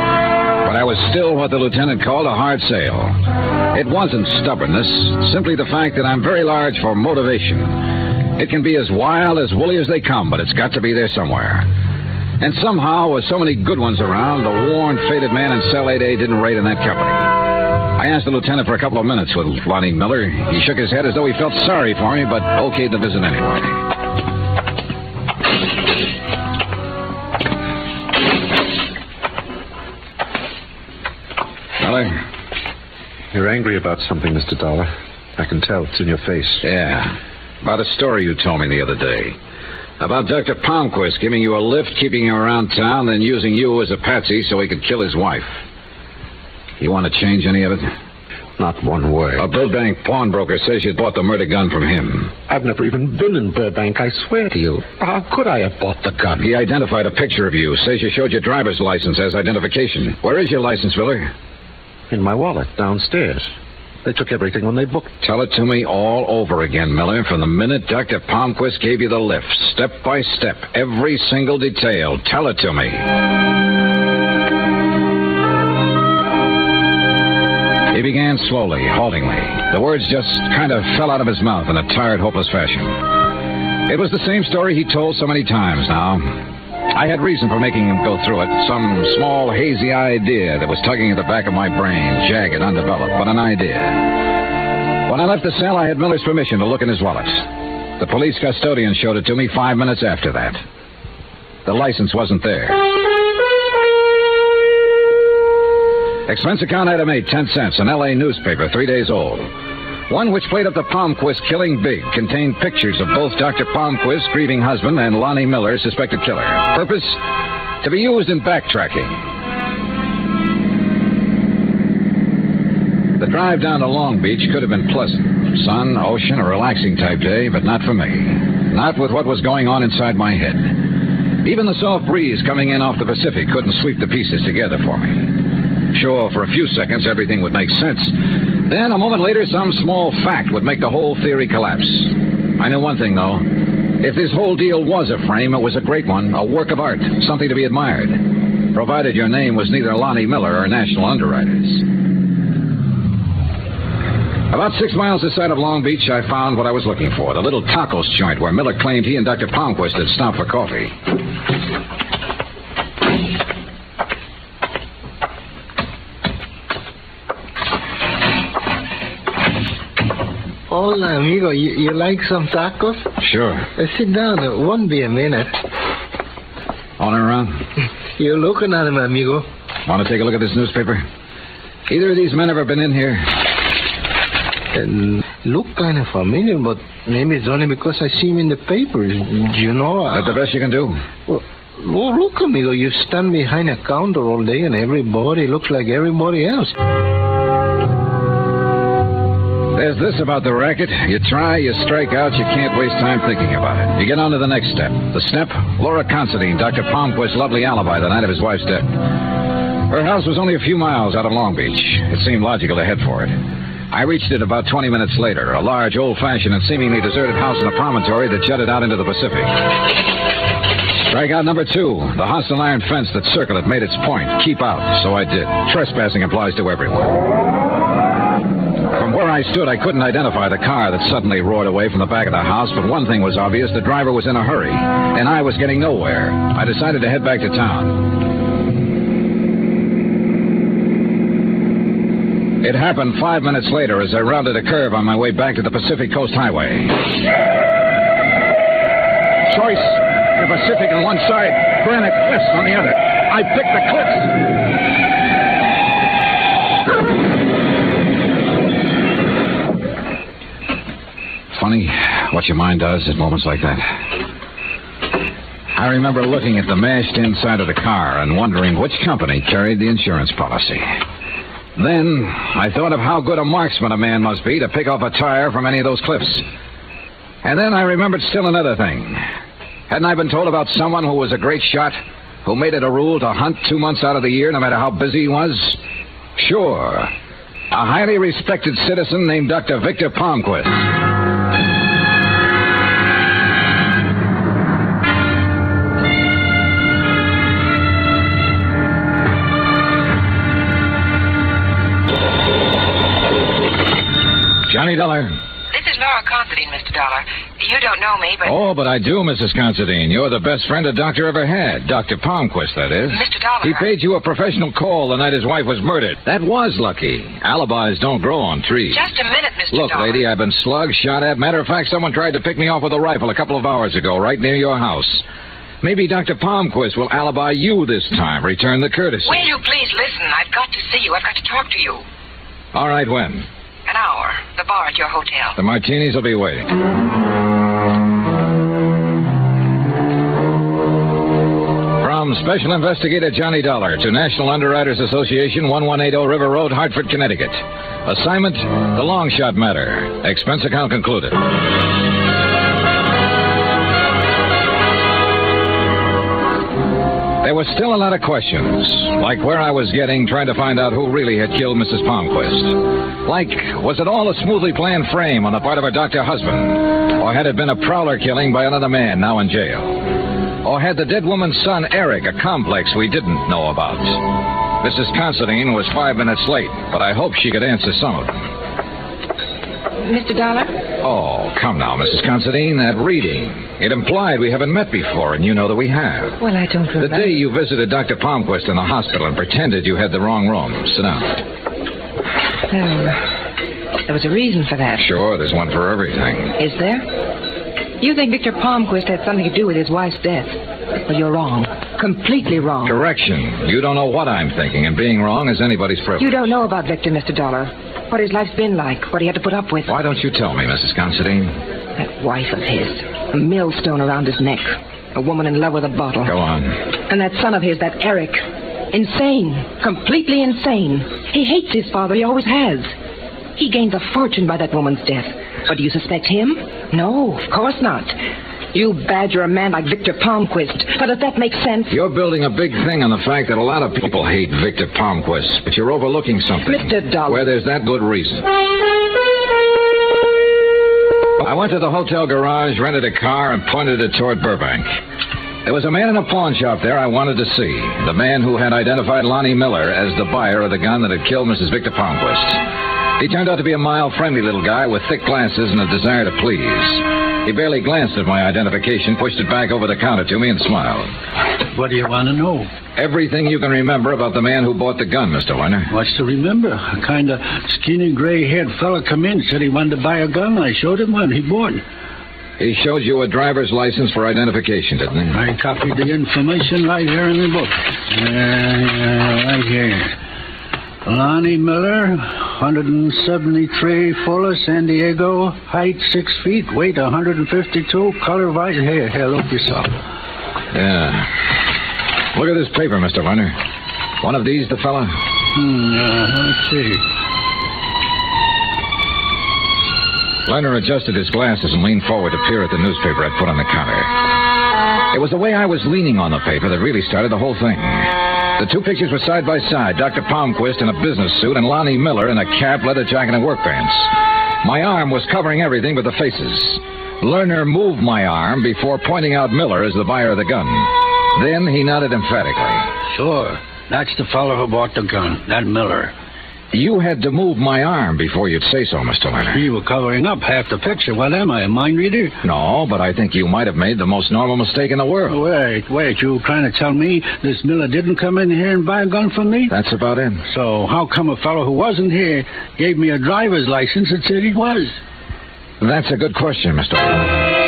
But I was still what the lieutenant called a hard sale. It wasn't stubbornness, simply the fact that I'm very large for motivation. It can be as wild, as woolly as they come, but it's got to be there somewhere. And somehow, with so many good ones around, the worn, faded man in Cell 8A didn't rate in that company. I asked the lieutenant for a couple of minutes with Lonnie Miller. He shook his head as though he felt sorry for me, but okayed the visit anyway. Miller? You're angry about something, Mr. Dollar. I can tell. It's in your face. Yeah. About a story you told me the other day. About Dr. Palmquist giving you a lift, keeping you around town, then using you as a patsy so he could kill his wife. You want to change any of it? Not one word. A Burbank pawnbroker says you bought the murder gun from him. I've never even been in Burbank, I swear to you. How could I have bought the gun? He identified a picture of you. Says you showed your driver's license as identification. Where is your license, Miller? In my wallet, downstairs. They took everything when they booked. Tell it to me all over again, Miller, from the minute Dr. Palmquist gave you the lift. Step by step, every single detail. Tell it to me. He began slowly, haltingly. The words just kind of fell out of his mouth in a tired, hopeless fashion. It was the same story he told so many times now. I had reason for making him go through it. Some small, hazy idea that was tugging at the back of my brain, jagged, undeveloped, but an idea. When I left the cell, I had Miller's permission to look in his wallet. The police custodian showed it to me 5 minutes after that. The license wasn't there. Expense account item 8, 10 cents, an L.A. newspaper, 3 days old. One which played up the Palmquist killing big, contained pictures of both Dr. Palmquist's grieving husband and Lonnie Miller, suspected killer. Purpose? To be used in backtracking. The drive down to Long Beach could have been pleasant. Sun, ocean, a relaxing type day, but not for me. Not with what was going on inside my head. Even the soft breeze coming in off the Pacific couldn't sweep the pieces together for me. Sure, for a few seconds, everything would make sense. Then, a moment later, some small fact would make the whole theory collapse. I knew one thing, though. If this whole deal was a frame, it was a great one, a work of art, something to be admired, provided your name was neither Lonnie Miller or National Underwriters. About 6 miles this side of Long Beach, I found what I was looking for, the little tacos joint where Miller claimed he and Dr. Palmquist had stopped for coffee. Hola, amigo. You like some tacos? Sure. Sit down. It won't be a minute. On and around? You're looking at him, amigo. Want to take a look at this newspaper? Either of these men ever been in here? Look kind of familiar, but maybe it's only because I see him in the papers. You know... That's the best you can do? Well, look, amigo. You stand behind a counter all day and everybody looks like everybody else. There's this about the racket. You try, you strike out, you can't waste time thinking about it. You get on to the next step. The step, Laura Considine, Dr. Palmquist's lovely alibi the night of his wife's death. Her house was only a few miles out of Long Beach. It seemed logical to head for it. I reached it about 20 minutes later, a large, old-fashioned and seemingly deserted house in a promontory that jutted out into the Pacific. Strikeout number 2, the hostile iron fence that circled it made its point. Keep out. So I did. Trespassing applies to everyone. From where I stood, I couldn't identify the car that suddenly roared away from the back of the house, but one thing was obvious. The driver was in a hurry, and I was getting nowhere. I decided to head back to town. It happened 5 minutes later as I rounded a curve on my way back to the Pacific Coast Highway. Choice, the Pacific on one side, granite cliffs on the other. I picked the cliffs. Funny what your mind does at moments like that. I remember looking at the mashed inside of the car and wondering which company carried the insurance policy. Then I thought of how good a marksman a man must be to pick off a tire from any of those cliffs. And then I remembered still another thing. Hadn't I been told about someone who was a great shot, who made it a rule to hunt 2 months out of the year no matter how busy he was? Sure. A highly respected citizen named Dr. Victor Palmquist. Johnny Dollar. This is Laura Considine, Mr. Dollar. You don't know me, but... Oh, but I do, Mrs. Considine. You're the best friend a doctor ever had. Dr. Palmquist, that is. Mr. Dollar... He paid you a professional call the night his wife was murdered. That was lucky. Alibis don't grow on trees. Just a minute, Mr. Look, Dollar. lady, I've been slugged, shot at. Matter of fact, someone tried to pick me off with a rifle a couple of hours ago, right near your house. Maybe Dr. Palmquist will alibi you this time. Return the courtesy. Will you please listen? I've got to see you. I've got to talk to you. All right, when? An hour. The bar at your hotel. The martinis will be waiting. From Special Investigator Johnny Dollar to National Underwriters Association, 1180 River Road, Hartford, Connecticut. Assignment, the long shot matter. Expense account concluded. There was still a lot of questions, like where I was getting, trying to find out who really had killed Mrs. Palmquist. Like, was it all a smoothly planned frame on the part of her doctor husband? Or had it been a prowler killing by another man now in jail? Or had the dead woman's son, Eric, a complex we didn't know about? Mrs. Considine was 5 minutes late, but I hoped she could answer some of them. Mr. Dollar? Oh, come now, Mrs. Considine, that reading. It implied we haven't met before, and you know that we have. Well, I don't remember. The day you visited Dr. Palmquist in the hospital and pretended you had the wrong room. Sit down. There was a reason for that. Sure, there's one for everything. Is there? You think Victor Palmquist had something to do with his wife's death? Well, you're wrong. Completely wrong. Correction. You don't know what I'm thinking, and being wrong is anybody's privilege. You don't know about Victor, Mr. Dollar. What his life's been like, what he had to put up with. Why don't you tell me, Mrs. Considine? That wife of his. A millstone around his neck. A woman in love with a bottle. Go on. And that son of his, that Eric. Insane. Completely insane. He hates his father. He always has. He gains a fortune by that woman's death. But do you suspect him? No, of course not. You badger a man like Victor Palmquist. But does that make sense? You're building a big thing on the fact that a lot of people hate Victor Palmquist, but you're overlooking something. Mr. Dollar. Where there's that good reason. I went to the hotel garage, rented a car, and pointed it toward Burbank. There was a man in a pawn shop there I wanted to see. The man who had identified Lonnie Miller as the buyer of the gun that had killed Mrs. Victor Palmquist. He turned out to be a mild, friendly little guy with thick glasses and a desire to please. He barely glanced at my identification, pushed it back over the counter to me, and smiled. What do you want to know? Everything you can remember about the man who bought the gun, Mr. Lerner. What's to remember? A kind of skinny, gray-haired fella come in, said he wanted to buy a gun. I showed him one. He bought it. He showed you a driver's license for identification, didn't he? I copied the information right here in the book. Right here. Lonnie Miller, 173, Fuller, San Diego, height 6 feet, weight 152, color white hair. Here, look yourself. Yeah. Look at this paper, Mr. Lerner. One of these, the fella? Let's see. Lerner adjusted his glasses and leaned forward to peer at the newspaper I'd put on the counter. It was the way I was leaning on the paper that really started the whole thing. The two pictures were side by side, Dr. Palmquist in a business suit and Lonnie Miller in a cap, leather jacket, and work pants. My arm was covering everything but the faces. Lerner moved my arm before pointing out Miller as the buyer of the gun. Then he nodded emphatically. Sure. That's the fellow who bought the gun, that Miller. You had to move my arm before you'd say so, Mr. Lerner. You were covering up half the picture. What am I, a mind reader? No, but I think you might have made the most normal mistake in the world. Wait. You trying to tell me this Miller didn't come in here and buy a gun from me? That's about it. So how come a fellow who wasn't here gave me a driver's license and said he was? That's a good question, Mr. Lerner.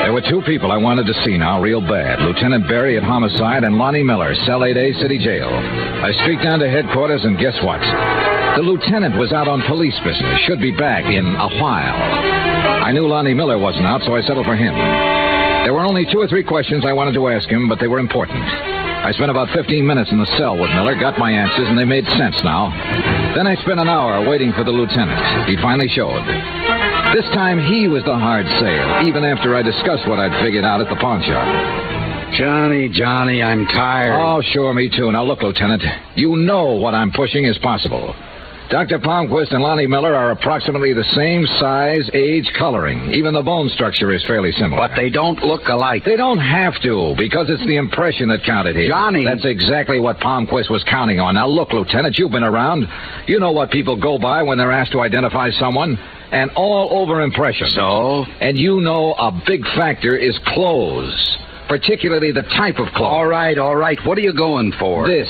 There were two people I wanted to see now real bad. Lieutenant Berry at Homicide and Lonnie Miller, Cell 8A, City Jail. I streaked down to headquarters, and guess what? The lieutenant was out on police business. Should be back in a while. I knew Lonnie Miller wasn't out, so I settled for him. There were only 2 or 3 questions I wanted to ask him, but they were important. I spent about 15 minutes in the cell with Miller, got my answers, and they made sense now. Then I spent an hour waiting for the lieutenant. He finally showed. This time, he was the hard sale, even after I discussed what I'd figured out at the pawn shop. Johnny, I'm tired. Oh, sure, me too. Now, look, Lieutenant, you know what I'm pushing is possible. Dr. Palmquist and Lonnie Miller are approximately the same size, age, coloring. Even the bone structure is fairly similar. But they don't look alike. They don't have to, because it's the impression that counted here. Johnny! That's exactly what Palmquist was counting on. Now, look, Lieutenant, you've been around. You know what people go by when they're asked to identify someone. An all-over impression. So? And you know a big factor is clothes, particularly the type of clothes. All right. What are you going for? This.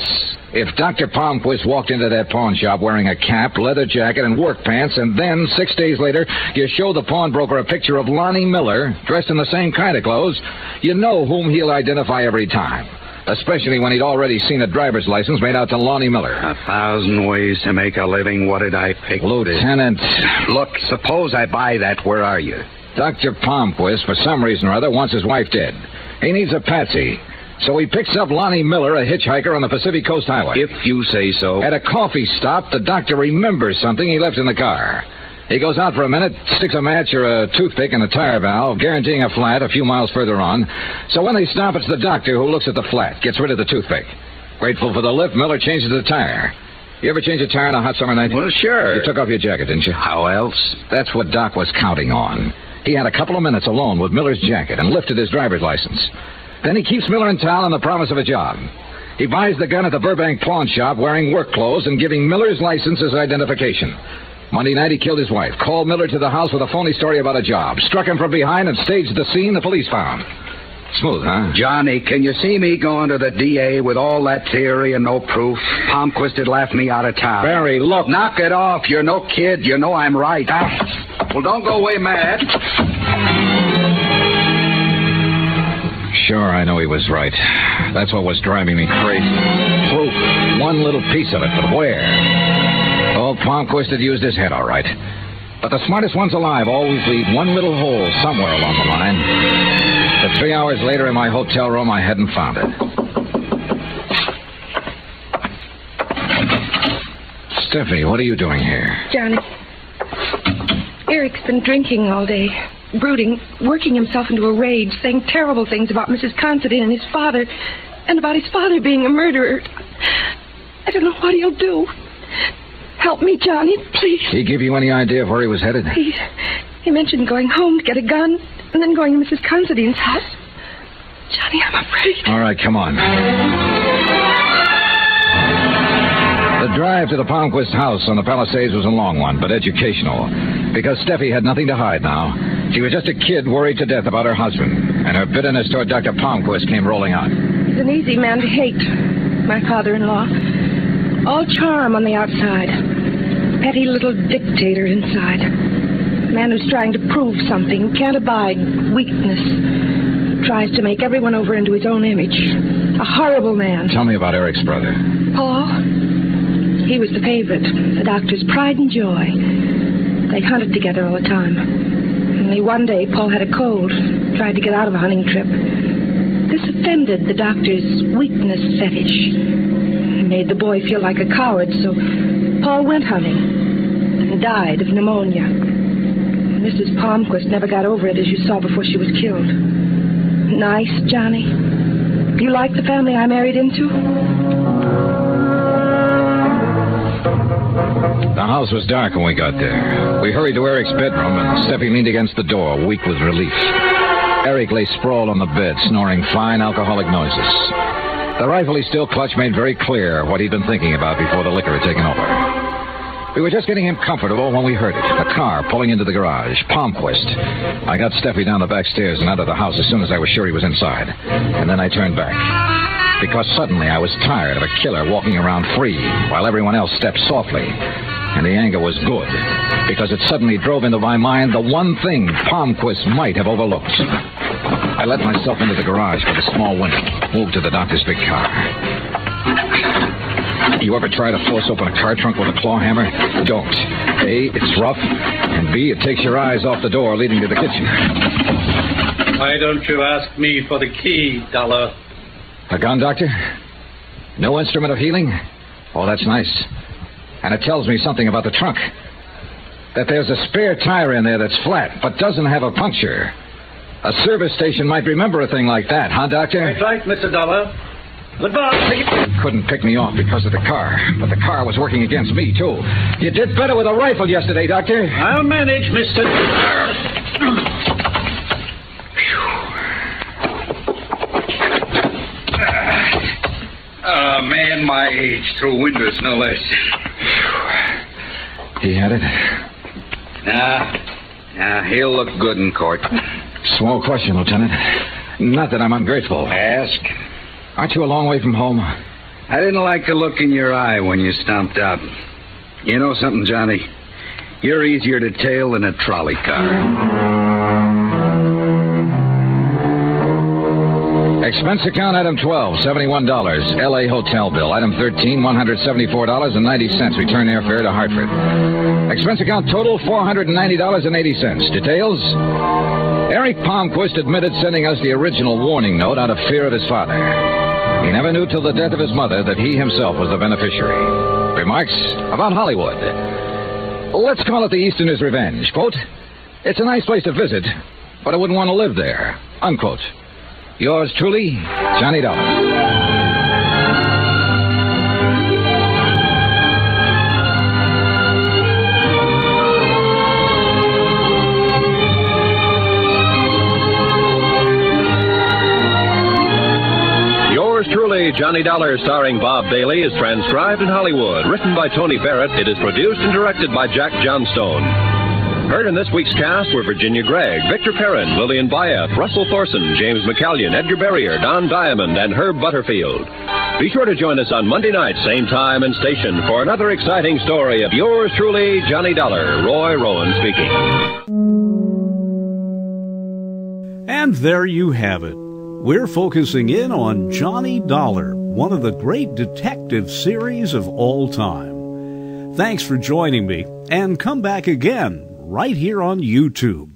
If Dr. Palmquist walked into that pawn shop wearing a cap, leather jacket, and work pants, and then 6 days later you show the pawnbroker a picture of Lonnie Miller dressed in the same kind of clothes, you know whom he'll identify every time. Especially when he'd already seen a driver's license made out to Lonnie Miller. 1,000 ways to make a living. What did I pick? Lieutenant. Look, suppose I buy that. Where are you? Dr. Palmquist, for some reason or other, wants his wife dead. He needs a patsy. So he picks up Lonnie Miller, a hitchhiker on the Pacific Coast Highway. If you say so. At a coffee stop, the doctor remembers something he left in the car. He goes out for a minute, sticks a match or a toothpick in a tire valve, guaranteeing a flat a few miles further on. So when they stop, it's the doctor who looks at the flat, gets rid of the toothpick. Grateful for the lift, Miller changes the tire. You ever change a tire on a hot summer night? Well, sure. You took off your jacket, didn't you? How else? That's what Doc was counting on. He had a couple of minutes alone with Miller's jacket and lifted his driver's license. Then he keeps Miller in town on the promise of a job. He buys the gun at the Burbank pawn shop wearing work clothes and giving Miller's license as identification. Monday night, he killed his wife, called Miller to the house with a phony story about a job, struck him from behind, and staged the scene the police found. Smooth, huh? Johnny, can you see me going to the DA with all that theory and no proof? Palmquist would laugh me out of town. Barry, look. Knock it off. You're no kid. You know I'm right. Well, don't go away mad. Sure, I know he was right. That's what was driving me crazy. Proof. One little piece of it, but where? Old Palmquist had used his head all right. But the smartest ones alive always leave one little hole somewhere along the line. But 3 hours later in my hotel room, I hadn't found it. Stephanie, what are you doing here? Johnny, Eric's been drinking all day, brooding, working himself into a rage, saying terrible things about Mrs. Considine and his father, and about his father being a murderer. I don't know what he'll do. Help me, Johnny, please. He give you any idea of where he was headed? He mentioned going home to get a gun and then going to Mrs. Considine's house. Johnny, I'm afraid. All right, come on. The drive drive to the Palmquist house on the Palisades was a long one, but educational, because Steffi had nothing to hide now. She was just a kid worried to death about her husband, and her bitterness toward Dr. Palmquist came rolling out. He's an easy man to hate, my father-in-law. All charm on the outside. Petty little dictator inside. A man who's trying to prove something, can't abide weakness. Tries to make everyone over into his own image. A horrible man. Tell me about Eric's brother. Paul? He was the favorite, the doctor's pride and joy. They hunted together all the time. Only one day, Paul had a cold, tried to get out of a hunting trip. This offended the doctor's weakness fetish. It made the boy feel like a coward, so Paul went hunting and died of pneumonia. Mrs. Palmquist never got over it, as you saw before she was killed. Nice, Johnny. Do you like the family I married into? The house was dark when we got there. We hurried to Eric's bedroom, and Steffi leaned against the door, weak with relief. Eric lay sprawled on the bed, snoring fine alcoholic noises. The rifle he still clutched made very clear what he'd been thinking about before the liquor had taken over. We were just getting him comfortable when we heard it. A car pulling into the garage. Palmquist. I got Steffi down the back stairs and out of the house as soon as I was sure he was inside. And then I turned back. Because suddenly I was tired of a killer walking around free while everyone else stepped softly. And the anger was good, because it suddenly drove into my mind the one thing Palmquist might have overlooked. I let myself into the garage by the small window, moved to the doctor's big car. You ever try to force open a car trunk with a claw hammer? Don't. A, it's rough, and B, it takes your eyes off the door leading to the kitchen. Why don't you ask me for the key, Dollar? A gun, Doctor? No instrument of healing? Oh, that's nice. And it tells me something about the trunk. That there's a spare tire in there that's flat, but doesn't have a puncture. A service station might remember a thing like that, huh, Doctor? That's right, Mr. Dollar. Goodbye. Couldn't pick me off because of the car, but the car was working against me, too. You did better with a rifle yesterday, Doctor. I'll manage, Mr. A man my age through windows, no less. He had it? Nah, he'll look good in court. Small question, Lieutenant. Not that I'm ungrateful. Ask. Aren't you a long way from home? I didn't like the look in your eye when you stomped out. You know something, Johnny? You're easier to tail than a trolley car. Expense account item 12, $71. L.A. hotel bill. Item 13, $174.90. Return airfare to Hartford. Expense account total, $490.80. Details? Eric Palmquist admitted sending us the original warning note out of fear of his father. He never knew till the death of his mother that he himself was the beneficiary. Remarks about Hollywood. Let's call it the Easterner's Revenge. Quote, it's a nice place to visit, but I wouldn't want to live there. Unquote. Yours truly, Johnny Dollar. Truly, Johnny Dollar, starring Bob Bailey, is transcribed in Hollywood. Written by Tony Barrett, it is produced and directed by Jack Johnstone. Heard in this week's cast were Virginia Gregg, Victor Perrin, Lillian Bayeth, Russell Thorson, James McCallion, Edgar Barrier, Don Diamond, and Herb Butterfield. Be sure to join us on Monday night, same time and station, for another exciting story of yours truly, Johnny Dollar. Roy Rowan speaking. And there you have it. We're focusing in on Johnny Dollar, one of the great detective series of all time. Thanks for joining me, and come back again right here on YouTube.